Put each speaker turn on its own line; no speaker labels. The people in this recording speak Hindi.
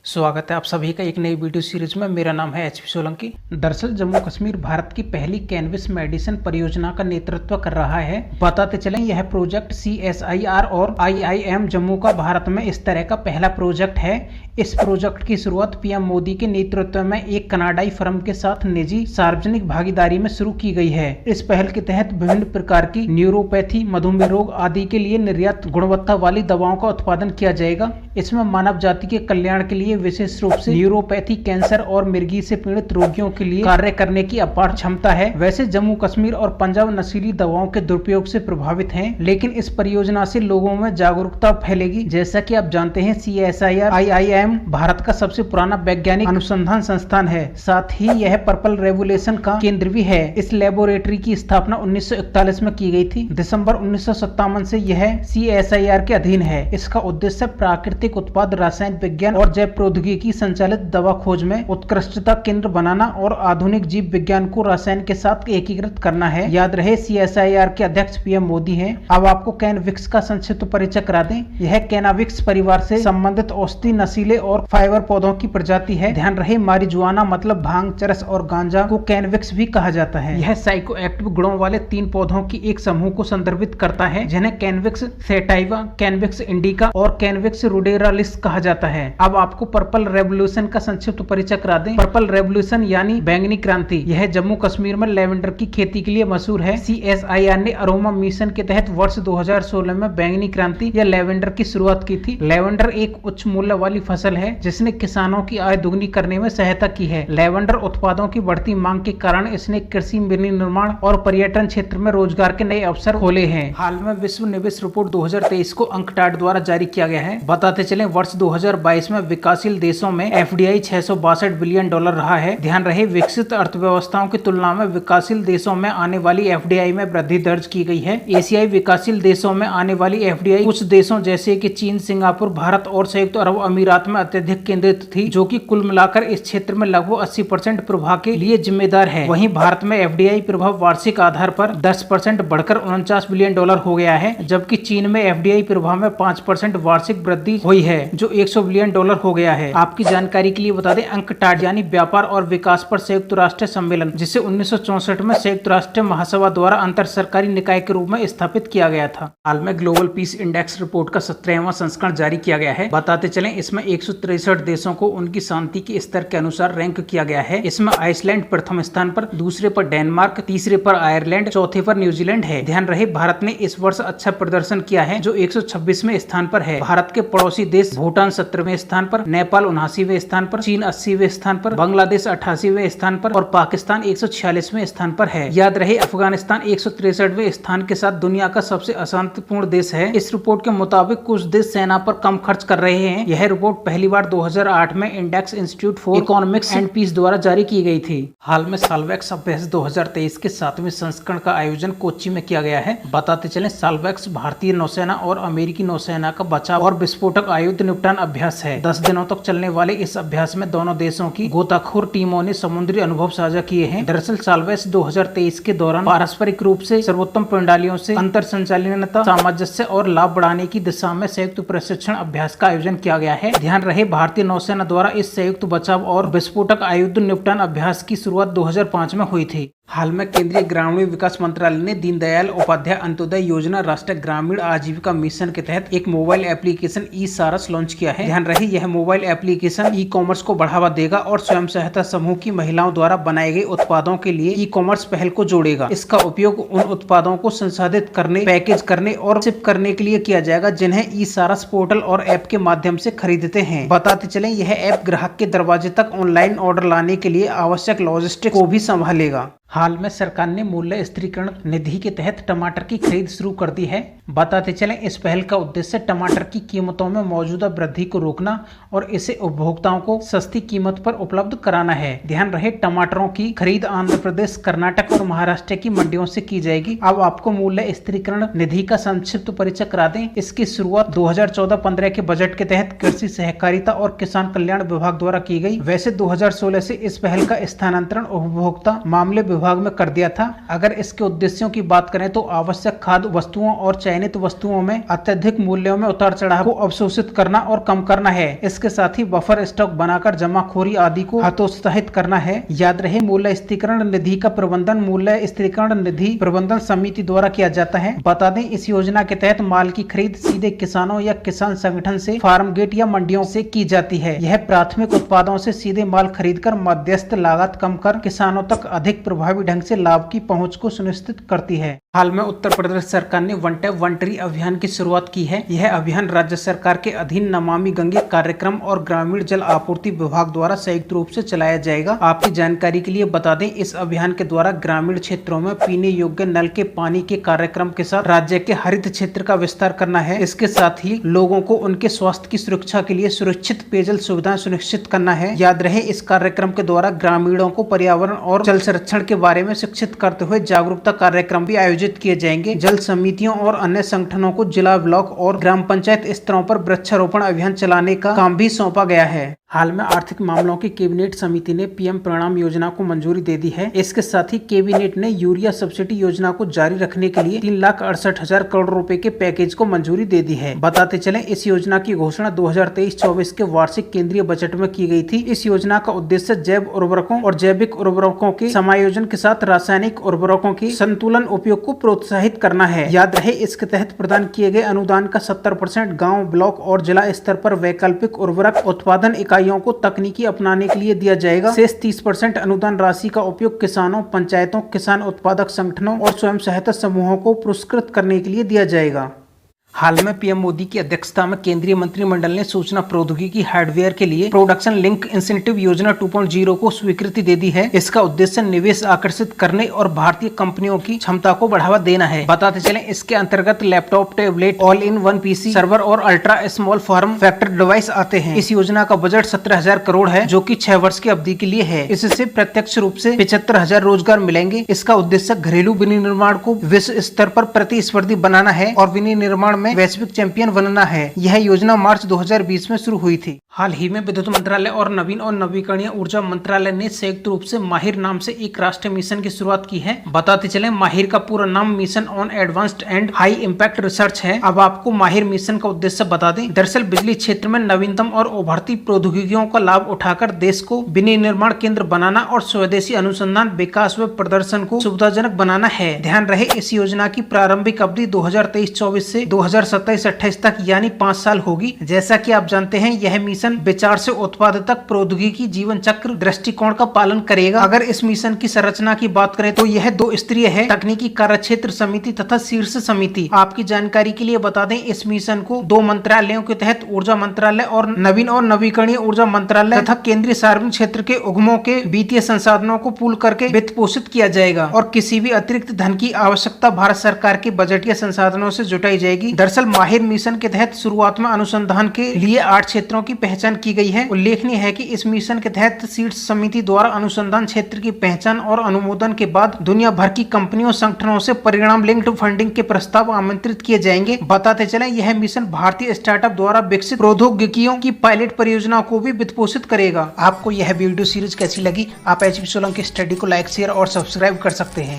स्वागत है आप सभी का एक नई वीडियो सीरीज में। मेरा नाम है एचपी सोलंकी। दरअसल जम्मू कश्मीर भारत की पहली कैनविस मेडिसिन परियोजना का नेतृत्व कर रहा है। बताते चलें यह प्रोजेक्ट CSIR और IIM जम्मू का भारत में इस तरह का पहला प्रोजेक्ट है। इस प्रोजेक्ट की शुरुआत पीएम मोदी के नेतृत्व में एक कनाडाई फर्म के साथ निजी सार्वजनिक भागीदारी में शुरू की गई है। इस पहल के तहत विभिन्न प्रकार की न्यूरोपैथी, मधुमेह रोग आदि के लिए निर्यात गुणवत्ता वाली दवाओं का उत्पादन किया जाएगा। इसमें मानव जाति के कल्याण के लिए विशेष रूप से न्यूरोपैथी, कैंसर और मिर्गी से पीड़ित रोगियों के लिए कार्य करने की अपार क्षमता है। वैसे जम्मू कश्मीर और पंजाब नशीली दवाओं के दुरुपयोग से प्रभावित हैं, लेकिन इस परियोजना से लोगों में जागरूकता फैलेगी। जैसा कि आप जानते हैं, CSIR IIM भारत का सबसे पुराना वैज्ञानिक अनुसंधान संस्थान है। साथ ही यह पर्पल रेवोल्यूशन का केंद्र भी है। इस लेबोरेटरी की स्थापना 1941 में की गई थी। दिसंबर 1957 से यह CSIR के अधीन है। इसका उद्देश्य प्राकृतिक उत्पाद, रसायन विज्ञान और जैव प्रौद्योगिकी संचालित दवा खोज में उत्कृष्टता केंद्र बनाना और आधुनिक जीव विज्ञान को रसायन के साथ एकीकृत करना है। याद रहे, CSIR के अध्यक्ष पीएम मोदी हैं। अब आपको कैनविक्स का संक्षिप्त परिचय करा दें। यह कैनाबिक्स परिवार से संबंधित औषधि, नशीले और फाइबर पौधों की प्रजाति है। ध्यान रहे, मारिजुआना मतलब भांग, चरस और गांजा को कैनविक्स भी कहा जाता है। यह साइको एक्टिव गुणों वाले 3 पौधों की एक समूह को संदर्भित करता है, जिन्हें कैनविक्स सैटाइवा, कैनविक्स इंडिका और कैनविक्स रुडेरालिस कहा जाता है। अब आपको पर्पल रेवोल्यूशन का संक्षिप्त परिचय करा दें। पर्पल रेवोल्यूशन यानी बैंगनी क्रांति, यह जम्मू कश्मीर में लेवेंडर की खेती के लिए मशहूर है। CSIR ने अरोमा मिशन के तहत वर्ष 2016 में बैंगनी क्रांति या लेवेंडर की शुरुआत की थी। लेवेंडर एक उच्च मूल्य वाली फसल है जिसने किसानों की आय दुगनी करने में सहायता की है। लेवेंडर उत्पादों की बढ़ती मांग के कारण इसने कृषि, विनिर्माण और पर्यटन क्षेत्र में रोजगार के नए अवसर खोले हैं। हाल में विश्व निवेश रिपोर्ट 2023 को अंकटाड द्वारा जारी किया गया है। बताते चले, वर्ष 2022 में विकासशील देशों में FDI $662 बिलियन रहा है। ध्यान रहे, विकसित अर्थव्यवस्थाओं की तुलना में विकासशील देशों में आने वाली FDI में वृद्धि दर्ज की गई है। एशियाई विकासशील देशों में आने वाली FDI कुछ देशों जैसे कि चीन, सिंगापुर, भारत और संयुक्त अरब अमीरात में अत्यधिक केंद्रित थी, जो कि कुल मिलाकर इस क्षेत्र में लगभग 80% प्रभाव के लिए जिम्मेदार है। वहीं भारत में FDI प्रभाव वार्षिक आधार पर 10% बढ़कर $49 बिलियन हो गया है, जबकि चीन में FDI प्रभाव में 5% वार्षिक वृद्धि हुई है, जो $100 बिलियन हो गया है। आपकी जानकारी के लिए बता दें, अंकटाड यानी व्यापार और विकास पर संयुक्त राष्ट्र सम्मेलन, जिसे 1964 में संयुक्त राष्ट्र महासभा द्वारा अंतर सरकारी निकाय के रूप में स्थापित किया गया था। हाल में ग्लोबल पीस इंडेक्स रिपोर्ट का 17वां संस्करण जारी किया गया है। बताते चलें, इसमें 163 देशों को उनकी शांति के स्तर के अनुसार रैंक किया गया है। इसमें आइसलैंड प्रथम स्थान पर, दूसरे पर डेनमार्क, तीसरे पर आयरलैंड, चौथे पर न्यूजीलैंड है। ध्यान रहे, भारत ने इस वर्ष अच्छा प्रदर्शन किया है, जो 126वें स्थान पर है। भारत के पड़ोसी देश भूटान 17वें स्थान पर, नेपाल 79वें स्थान पर, चीन 80वें स्थान पर, बांग्लादेश 88वें स्थान पर और पाकिस्तान 146वें स्थान पर है। याद रहे, अफगानिस्तान 163वें स्थान के साथ दुनिया का सबसे अशांतिपूर्ण देश है। इस रिपोर्ट के मुताबिक कुछ देश सेना पर कम खर्च कर रहे हैं। यह रिपोर्ट पहली बार 2008 में index institute for economics and peace द्वारा जारी की गई थी। हाल में साल्वेक्स अभ्यास 2023 के 7वें संस्करण का आयोजन कोच्चि में किया गया है। बताते चलें, साल्वेक्स भारतीय नौसेना और अमेरिकी नौसेना का बचाव और विस्फोटक आयुध निपटान अभ्यास है। 10 दिनों तक चलने वाले इस अभ्यास में दोनों देशों की गोताखोर टीमों ने समुद्री अनुभव साझा किए हैं। दरअसल साल्वेक्स 2023 के दौरान पारस्परिक रूप से सर्वोत्तम प्रणालियों से अंतर संचालनता, सामंजस्य और लाभ बढ़ाने की दिशा में संयुक्त प्रशिक्षण अभ्यास का आयोजन किया गया है। ध्यान रहे, भारतीय नौसेना द्वारा इस संयुक्त बचाव और विस्फोटक आयुध निपटान अभ्यास की शुरुआत 2005 में हुई थी। हाल में केंद्रीय ग्रामीण विकास मंत्रालय ने दीनदयाल उपाध्याय अंत्योदय योजना, राष्ट्रीय ग्रामीण आजीविका मिशन के तहत एक मोबाइल एप्लीकेशन ई-सारस लॉन्च किया है। ध्यान रहे, यह मोबाइल एप्लीकेशन ई-कॉमर्स को बढ़ावा देगा और स्वयं सहायता समूह की महिलाओं द्वारा बनाए गए उत्पादों के लिए ई-कॉमर्स पहल को जोड़ेगा। इसका उपयोग उन उत्पादों को संसाधित करने, पैकेज करने और शिप करने के लिए किया जाएगा जिन्हें ई-सारस पोर्टल और ऐप के माध्यम से खरीदते हैं। बताते चलें, यह ऐप ग्राहक के दरवाजे तक ऑनलाइन ऑर्डर लाने के लिए आवश्यक लॉजिस्टिक्स को भी संभालेगा। हाल में सरकार ने मूल्य स्थिरीकरण निधि के तहत टमाटर की खरीद शुरू कर दी है। बताते चलें, इस पहल का उद्देश्य टमाटर की कीमतों में मौजूदा वृद्धि को रोकना और इसे उपभोक्ताओं को सस्ती कीमत पर उपलब्ध कराना है। ध्यान रहे, टमाटरों की खरीद आंध्र प्रदेश, कर्नाटक और महाराष्ट्र की मंडियों से की जाएगी। अब आपको मूल्य स्थिरीकरण निधि का संक्षिप्त परिचय करा दें। इसकी शुरुआत 2014-15 के बजट के तहत कृषि, सहकारिता और किसान कल्याण विभाग द्वारा की गई। वैसे 2016 से इस पहल का स्थानांतरण उपभोक्ता मामले विभाग में कर दिया था। अगर इसके उद्देश्यों की बात करें तो आवश्यक खाद्य वस्तुओं और चयनित चयनित वस्तुओं में अत्यधिक मूल्यों में उतार चढ़ाव को अवशोषित करना और कम करना है। इसके साथ ही बफर स्टॉक बनाकर जमाखोरी आदि को हतोत्साहित करना है। याद रहे, मूल्य स्थिरीकरण निधि का प्रबंधन मूल्य स्थिरीकरण निधि प्रबंधन समिति द्वारा किया जाता है। बता दें, इस योजना के तहत माल की खरीद सीधे किसानों या किसान संगठन से फार्म गेट या मंडियों से की जाती है। यह प्राथमिक उत्पादों से सीधे माल खरीदकर मध्यस्थ लागत कम कर किसानों तक अधिक प्रभावी ढंग से लाभ की पहुंच को सुनिश्चित करती है। हाल में उत्तर प्रदेश सरकार ने वन टैप वन ट्री अभियान की शुरुआत की है। यह अभियान राज्य सरकार के अधीन नमामि गंगे कार्यक्रम और ग्रामीण जल आपूर्ति विभाग द्वारा संयुक्त रूप से चलाया जाएगा। आपकी जानकारी के लिए बता दें, इस अभियान के द्वारा ग्रामीण क्षेत्रों में पीने योग्य नल के पानी के कार्यक्रम के साथ राज्य के हरित क्षेत्र का विस्तार करना है। इसके साथ ही लोगों को उनके स्वास्थ्य की सुरक्षा के लिए सुरक्षित पेयजल सुविधाएं सुनिश्चित करना है। याद रहे, इस कार्यक्रम के द्वारा ग्रामीणों को पर्यावरण और जल संरक्षण के बारे में शिक्षित करते हुए जागरूकता कार्यक्रम भी आयोजित किए जाएंगे। जल समितियों और अन्य संगठनों को जिला, ब्लॉक और ग्राम पंचायत स्तरों पर वृक्षारोपण अभियान चलाने का काम भी सौंपा गया है। हाल में आर्थिक मामलों की कैबिनेट समिति ने पीएम परिणाम योजना को मंजूरी दे दी है। इसके साथ ही कैबिनेट ने यूरिया सब्सिडी योजना को जारी रखने के लिए 3,68,000 करोड़ रुपए के पैकेज को मंजूरी दे दी है। बताते चलें, इस योजना की घोषणा 2023-24 के वार्षिक केंद्रीय बजट में की गई थी। इस योजना का उद्देश्य जैव उर्वरकों और जैविक उर्वरकों के समायोजन के साथ रासायनिक उर्वरकों के संतुलन उपयोग को प्रोत्साहित करना है। याद रहे, इसके तहत प्रदान किए गए अनुदान का 70% गाँव, ब्लॉक और जिला स्तर पर वैकल्पिक उर्वरक उत्पादन इकाइयों को तकनीकी अपनाने के लिए दिया जाएगा। शेष 30% अनुदान राशि का उपयोग किसानों, पंचायतों, किसान उत्पादक संगठनों और स्वयं सहायता समूहों को पुरस्कृत करने के लिए दिया जाएगा। हाल में पीएम मोदी की अध्यक्षता में केंद्रीय मंत्रिमंडल ने सूचना प्रौद्योगिकी हार्डवेयर के लिए प्रोडक्शन लिंक इंसेंटिव योजना 2.0 को स्वीकृति दे दी है। इसका उद्देश्य निवेश आकर्षित करने और भारतीय कंपनियों की क्षमता को बढ़ावा देना है। बताते चलें, इसके अंतर्गत laptop, tablet, all in one PC, server और ultra small form factor device आते हैं। इस योजना का बजट 17,000 करोड़ है, जो कि 6 वर्ष की अवधि के लिए है। इससे प्रत्यक्ष रूप से 75,000 रोजगार मिलेंगे। इसका उद्देश्य घरेलू विनिर्माण को विश्व स्तर पर प्रतिस्पर्धी बनाना है और विनिर्माण में वैश्विक चैंपियन बनना है। यह योजना मार्च 2020 में शुरू हुई थी। हाल ही में विद्युत मंत्रालय और नवीन और नवीकरणीय ऊर्जा मंत्रालय ने संयुक्त रूप से माहिर नाम से एक राष्ट्रीय मिशन की शुरुआत की है। बताते चलें, माहिर का पूरा नाम mission on advanced and high impact research है। अब आपको माहिर मिशन का उद्देश्य बता दें। दरअसल बिजली क्षेत्र में नवीनतम और उभरती प्रौद्योगिकियों का लाभ उठाकर देश को विनिर्माण केंद्र बनाना और स्वदेशी अनुसंधान, विकास व प्रदर्शन को सुविधाजनक बनाना है। ध्यान रहे, इस योजना की प्रारंभिक अवधि 2023-24 से 2027-28 तक यानी 5 साल होगी। जैसा कि आप जानते हैं, यह मिशन विचार से उत्पाद तक प्रौद्योगिकी जीवन चक्र दृष्टिकोण का पालन करेगा। अगर इस मिशन की संरचना की बात करें तो यह 2 स्तरीय है, तकनीकी कार्यक्षेत्र समिति तथा शीर्ष समिति। आपकी जानकारी के लिए बता दें, इस मिशन को 2 मंत्रालयों के तहत ऊर्जा मंत्रालय और नवीन और नवीकरणीय ऊर्जा मंत्रालय तथा केंद्रीय सार्वजनिक क्षेत्र के उद्यमों के वित्तीय संसाधनों को पूल करके वित्त पोषित किया जाएगा और किसी भी अतिरिक्त धन की आवश्यकता भारत सरकार के बजटीय संसाधनों से जुटाई जाएगी। दरअसल माहिर मिशन के तहत शुरुआत में अनुसंधान के लिए 8 क्षेत्रों की पहचान की गई है। उल्लेखनीय है कि इस मिशन के तहत शीर्ष समिति द्वारा अनुसंधान क्षेत्र की पहचान और अनुमोदन के बाद दुनिया भर की कंपनियों, संगठनों से परिणाम लिंक्ड फंडिंग के प्रस्ताव आमंत्रित किए जाएंगे। बताते चलें, यह मिशन भारतीय स्टार्टअप द्वारा विकसित प्रौद्योगिकियों की पायलट परियोजना को भी वित्त पोषित करेगा। आपको यह वीडियो सीरीज कैसी लगी? आप एचपी सोलंकी स्टडी को लाइक, शेयर और सब्सक्राइब कर सकते हैं।